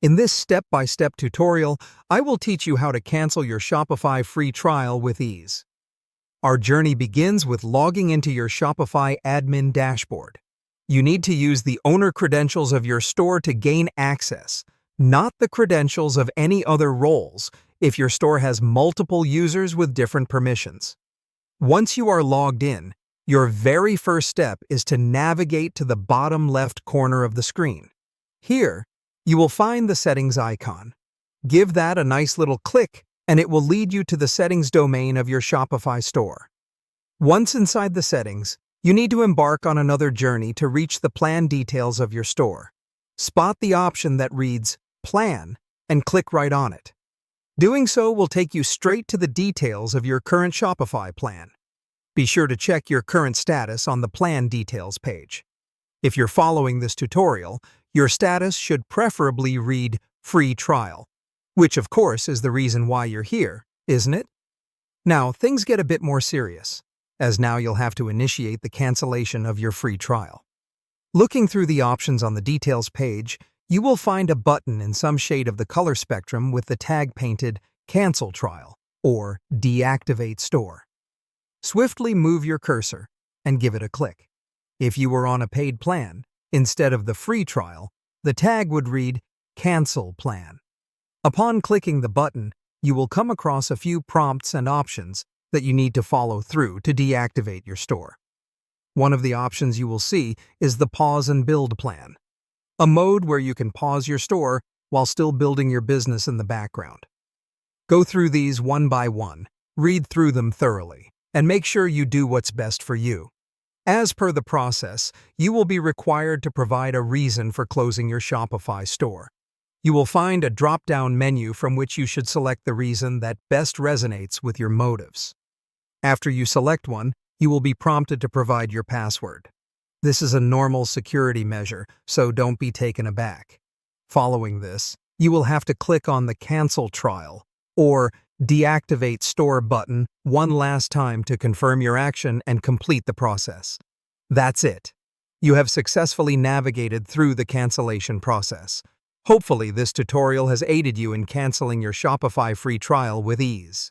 In this step-by-step tutorial, I will teach you how to cancel your Shopify free trial with ease. Our journey begins with logging into your Shopify admin dashboard. You need to use the owner credentials of your store to gain access, not the credentials of any other roles if your store has multiple users with different permissions. Once you are logged in, your very first step is to navigate to the bottom left corner of the screen. Here, you will find the settings icon. Give that a nice little click, and it will lead you to the settings domain of your Shopify store. Once inside the settings, you need to embark on another journey to reach the plan details of your store. Spot the option that reads Plan and click right on it. Doing so will take you straight to the details of your current Shopify plan. Be sure to check your current status on the Plan Details page. If you're following this tutorial, your status should preferably read Free Trial, which of course is the reason why you're here, isn't it? Now, things get a bit more serious, as now you'll have to initiate the cancellation of your free trial. Looking through the options on the Details page, you will find a button in some shade of the color spectrum with the tag painted Cancel Trial or Deactivate Store. Swiftly move your cursor and give it a click. If you were on a paid plan, instead of the free trial, the tag would read Cancel Plan. Upon clicking the button, you will come across a few prompts and options that you need to follow through to deactivate your store. One of the options you will see is the Pause and Build plan, a mode where you can pause your store while still building your business in the background. Go through these one by one, read through them thoroughly, and make sure you do what's best for you. As per the process, you will be required to provide a reason for closing your Shopify store. You will find a drop-down menu from which you should select the reason that best resonates with your motives. After you select one, you will be prompted to provide your password. This is a normal security measure, so don't be taken aback. Following this, you will have to click on the Cancel Trial or Deactivate Store button one last time to confirm your action and complete the process. That's it. You have successfully navigated through the cancellation process. Hopefully, this tutorial has aided you in canceling your Shopify free trial with ease.